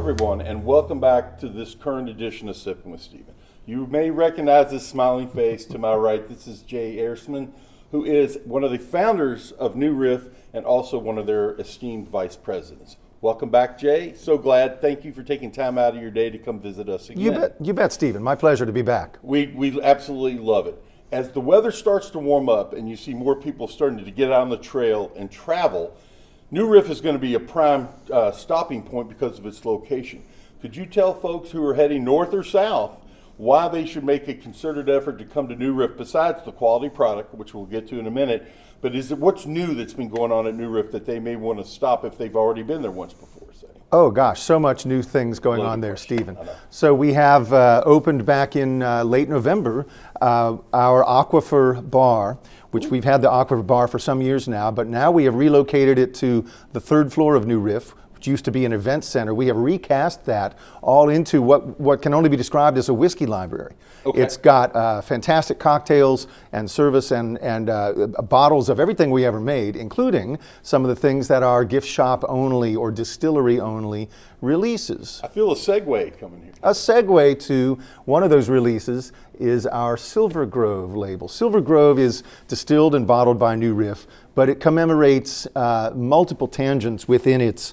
everyone, and welcome back to this current edition of Sippin with Stephen. You may recognize this smiling face to my right. This is Jay Ersman, who is one of the founders of New Riff and also one of their esteemed vice presidents. Welcome back, Jay. So glad. Thank you for taking time out of your day to come visit us again. You bet, Stephen. My pleasure to be back. We absolutely love it. As the weather starts to warm up and you see more people starting to get out on the trail and travel, New Riff is going to be a prime stopping point because of its location. Could you tell folks who are heading north or south why they should make a concerted effort to come to New Riff besides the quality product, which we'll get to in a minute, but what's new that's been going on at New Riff that they may want to stop if they've already been there once before, say? Oh gosh, so much new things going on there, Stephen. So we have opened back in late November our Aquifer Bar, which we've had the Aquifer Bar for some years now, but now we have relocated it to the third floor of New Riff, which used to be an event center. We have recast that all into what can only be described as a whiskey library. Okay. It's got fantastic cocktails and service and bottles of everything we ever made, including some of the things that are gift shop only or distillery only releases. I feel a segue coming here. A segue to one of those releases is our Silver Grove label. Silver Grove is distilled and bottled by New Riff, but it commemorates multiple tangents within its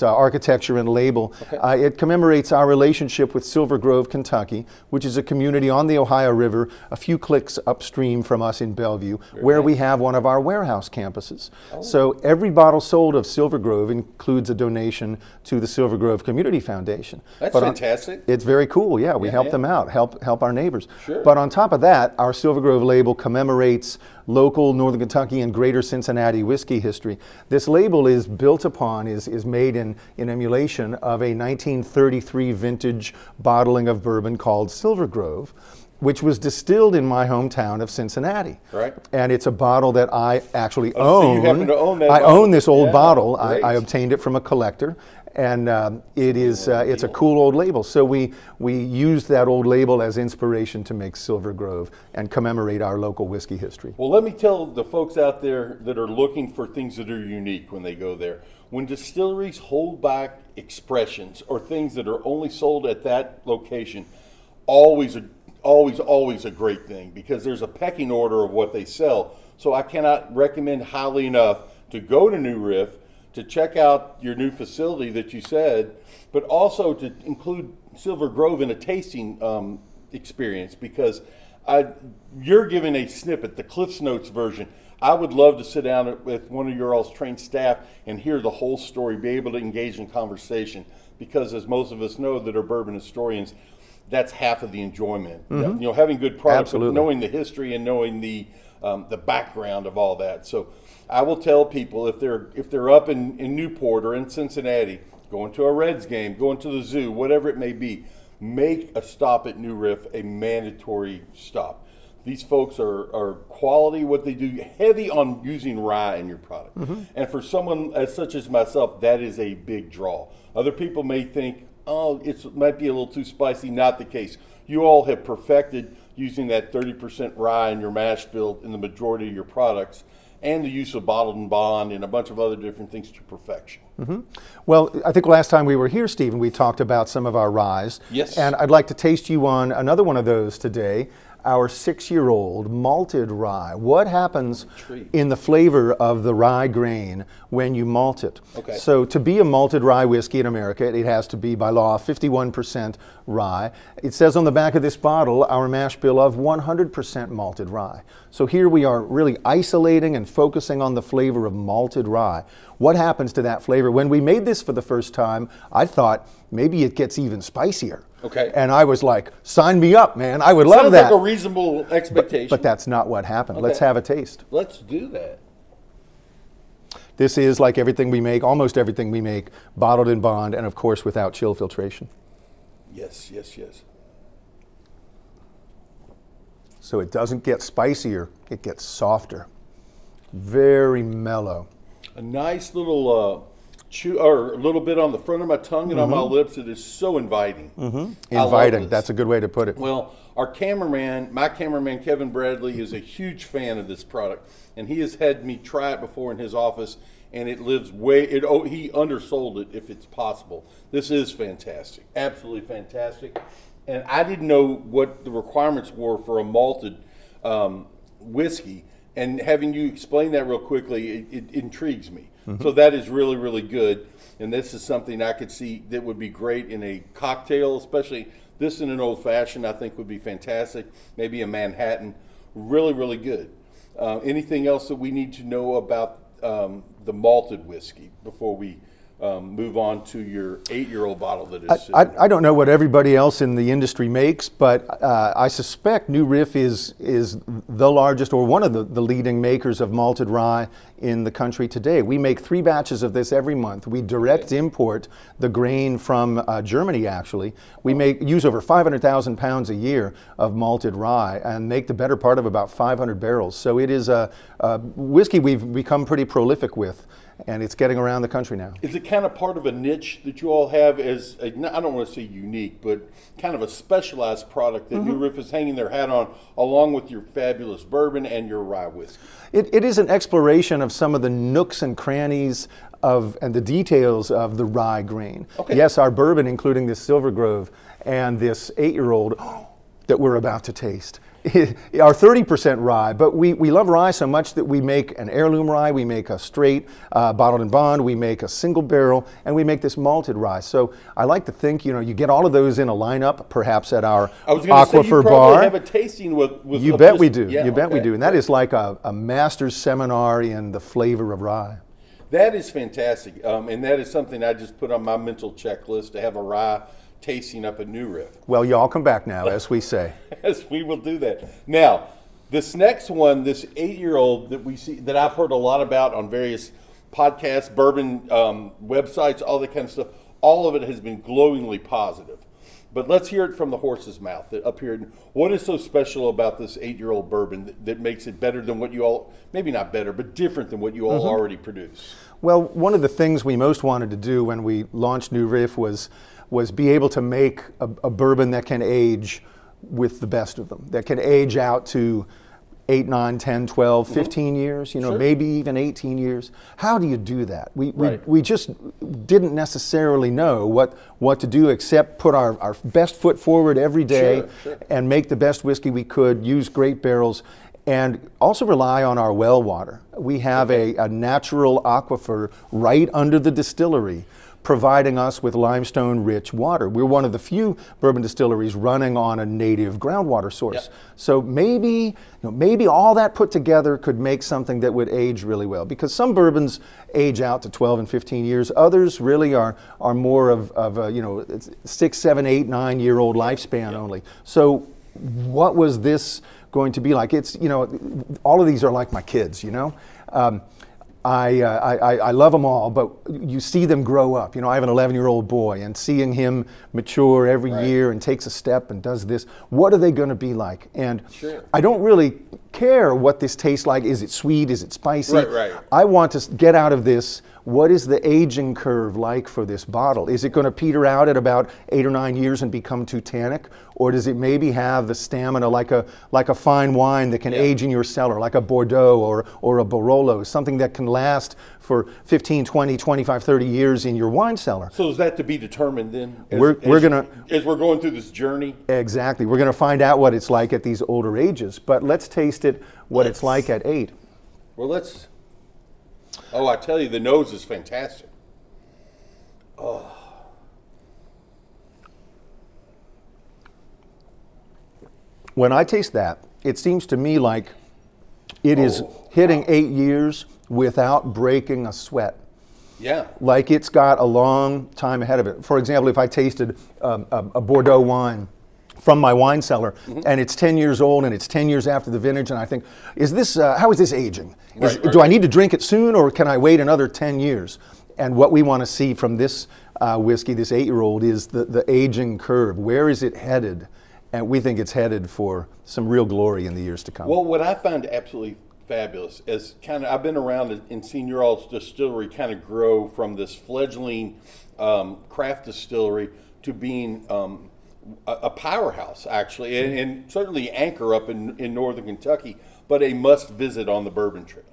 architecture and label. Okay. It commemorates our relationship with Silver Grove, Kentucky, which is a community on the Ohio River, a few clicks upstream from us in Bellevue, where we have one of our warehouse campuses. Oh. So every bottle sold of Silver Grove includes a donation to the Silver Grove Community Foundation. That's fantastic. It's very cool, yeah. We help them out, help our neighbors. Sure. But on top of that, our Silver Grove label commemorates local Northern Kentucky and Greater Cincinnati whiskey history. This label is built upon, is made in emulation of a 1933 vintage bottling of bourbon called Silver Grove, which was distilled in my hometown of Cincinnati. Right. And it's a bottle that I actually own. So you happen to own that I bottle. Own this old bottle. I obtained it from a collector. And it's a cool old label. So we used that old label as inspiration to make Silver Grove and commemorate our local whiskey history. Well, let me tell the folks out there that are looking for things that are unique when they go there. When distilleries hold back expressions or things that are only sold at that location, always a great thing, because there's a pecking order of what they sell. So I cannot recommend highly enough to go to New Riff, to check out your new facility that you said, but also to include Silver Grove in a tasting experience, because you're giving a snippet, the Cliff's Notes version. I would love to sit down with one of your all's trained staff and hear the whole story, be able to engage in conversation, because as most of us know that are bourbon historians, that's half of the enjoyment. Mm-hmm. You know, having good products, but knowing the history and knowing the background of all that. So I will tell people, if they're up in Newport or in Cincinnati, going to a Reds game, going to the zoo, whatever it may be, make a stop at New Riff a mandatory stop. These folks are quality, what they do, heavy on using rye in your product. Mm-hmm. And for someone as such as myself, that is a big draw. Other people may think, oh, it might be a little too spicy. Not the case. You all have perfected using that 30% rye in your mash bill in the majority of your products, and the use of bottled and bond and a bunch of other different things to perfection. Mm-hmm. Well, I think last time we were here, Stephen, we talked about some of our ryes. Yes. And I'd like to taste you on another one of those today, our 6-year-old malted rye. What happens in the flavor of the rye grain when you malt it? Okay. So to be a malted rye whiskey in America, it has to be by law 51% rye. It says on the back of this bottle, our mash bill of 100% malted rye. So here we are really isolating and focusing on the flavor of malted rye. What happens to that flavor? When we made this for the first time, I thought maybe it gets even spicier. Okay. And I was like, sign me up, man. I would love that. Sounds like a reasonable expectation. But that's not what happened. Okay. Let's have a taste. Let's do that. This is like everything we make, almost everything we make, bottled in bond, and of course without chill filtration. Yes, yes, yes. So it doesn't get spicier, it gets softer. Very mellow. A nice little chew, or a little bit on the front of my tongue and on my lips. It is so inviting. Inviting, that's a good way to put it. Well, our cameraman, my cameraman Kevin Bradley, is a huge fan of this product, and he has had me try it before in his office, and it lives way. He undersold it if it's possible. This is fantastic, absolutely fantastic. And I didn't know what the requirements were for a malted whiskey. And having you explain that real quickly, it intrigues me. Mm-hmm. So that is really, really good. And this is something I could see that would be great in a cocktail, especially this in an old fashioned, I think would be fantastic. Maybe a Manhattan, really, really good. Anything else that we need to know about the malted whiskey before we move on to your 8-year-old bottle that is I don't know what everybody else in the industry makes, but I suspect New Riff is the largest or one of the leading makers of malted rye in the country today. We make 3 batches of this every month. We direct import the grain from Germany, actually. We use over 500,000 pounds a year of malted rye and make the better part of about 500 barrels. So it is a whiskey we've become pretty prolific with. And it's getting around the country now. Is it kind of part of a niche that you all have as, I don't want to say unique, but kind of a specialized product that New Riff is hanging their hat on, along with your fabulous bourbon and your rye whiskey? It is an exploration of some of the nooks and crannies and the details of the rye grain. Okay. Yes, our bourbon, including this Silver Grove and this 8-year-old that we're about to taste, are 30% rye, but we love rye so much that we make an heirloom rye, we make a straight bottled and bond, we make a single barrel, and we make this malted rye. So I like to think, you get all of those in a lineup, perhaps at our Aquifer bar. Have a tasting with you bet we do. Yeah, you bet we do. And that is like a master's seminar in the flavor of rye. That is fantastic, and that is something I just put on my mental checklist to have a rye tasting up at New Riff. Well, y'all come back now, as we say. Yes, we will do that. Now, this next one, this 8-year-old that we see, that I've heard a lot about on various podcasts, bourbon websites, all that kind of stuff, all of it has been glowingly positive. But let's hear it from the horse's mouth up here. What is so special about this 8-year-old bourbon that makes it better than what you all, maybe not better, but different than what you all already produce? Well, one of the things we most wanted to do when we launched New Riff was be able to make a bourbon that can age with the best of them, that can age out to 8, 9, 10, 12, 15 years, sure. Maybe even 18 years. How do you do that? We just didn't necessarily know what to do except put our best foot forward every day and make the best whiskey we could, use great barrels, and also rely on our well water. We have a natural aquifer right under the distillery, providing us with limestone-rich water. We're one of the few bourbon distilleries running on a native groundwater source. Yep. So maybe all that put together could make something that would age really well. Because some bourbons age out to 12 and 15 years. Others really are more of a 6, 7, 8, 9-year-old lifespan only. So what was this going to be like? It's all of these are like my kids. I love them all, but you see them grow up. I have an 11-year-old boy, and seeing him mature every year and takes a step and does this, what are they going to be like? And I don't really care what this tastes like. Is it sweet? Is it spicy? Right. I want to get out of this, what is the aging curve like for this bottle? Is it going to peter out at about 8 or 9 years and become too tannic? Or does it maybe have the stamina like a fine wine that can age in your cellar, like a Bordeaux or a Barolo, something that can last for 15, 20, 25, 30 years in your wine cellar? So is that to be determined then? As we're going through this journey? Exactly. We're going to find out what it's like at these older ages, but let's taste it, it's like at 8. Well, oh, I tell you, the nose is fantastic. Oh. When I taste that, it seems to me like it is hitting 8 years without breaking a sweat. Yeah. Like it's got a long time ahead of it. For example, if I tasted a Bordeaux wine from my wine cellar, and it's 10 years old, and it's 10 years after the vintage, and I think, how is this aging? Do I need to drink it soon, or can I wait another 10 years? And what we want to see from this whiskey, this 8-year-old, is the aging curve. Where is it headed? And we think it's headed for some real glory in the years to come. Well, what I find absolutely fabulous is I've been around and seen your all's distillery kind of grow from this fledgling craft distillery to being a powerhouse, actually, and certainly anchor up in northern Kentucky, but a must visit on the Bourbon Trail.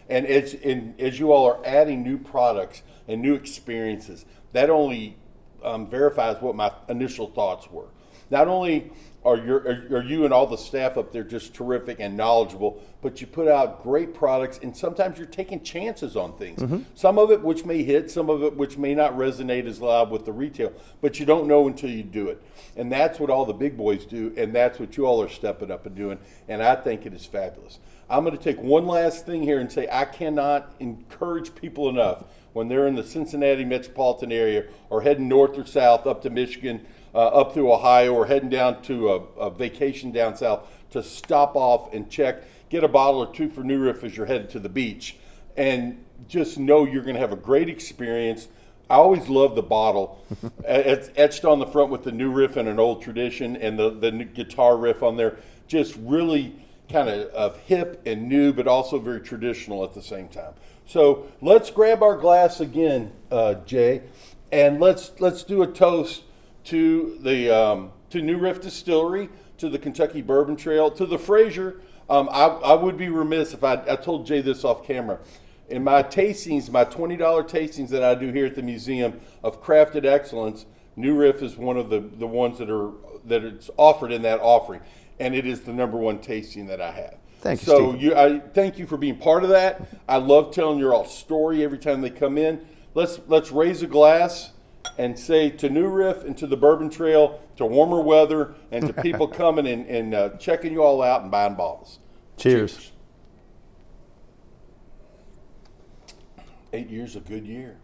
And as you all are adding new products and new experiences, that only verifies what my initial thoughts were. Not only are you and all the staff up there just terrific and knowledgeable, but you put out great products, and sometimes you're taking chances on things. Some of it which may hit, some of it which may not resonate as loud with the retail, but you don't know until you do it. And that's what all the big boys do, and that's what you all are stepping up and doing, and I think it is fabulous. I'm going to take one last thing here and say I cannot encourage people enough when they're in the Cincinnati metropolitan area or heading north or south up to Michigan, up through Ohio, or heading down to a vacation down south, to stop off and check, get a bottle or two for New Riff as you're headed to the beach, and just know you're going to have a great experience. I always love the bottle. It's etched on the front with the New Riff and an old tradition, and the guitar riff on there. Just really kind of hip and new, but also very traditional at the same time. So let's grab our glass again, Jay, and let's do a toast to the to New Riff Distillery, to the Kentucky Bourbon Trail, to the Fraser. I would be remiss if I told Jay this off camera. In my tastings, my $20 tastings that I do here at the museum of crafted excellence, New Riff is one of the ones that it's offered in that offering, and it is the #1 tasting that I have. Thank you, so Steve. I thank you for being part of that. I love telling your all story every time they come in. Let's raise a glass and say to New Riff and to the Bourbon Trail, to warmer weather, and to people coming and checking you all out and buying bottles. Cheers. 8 years a good year.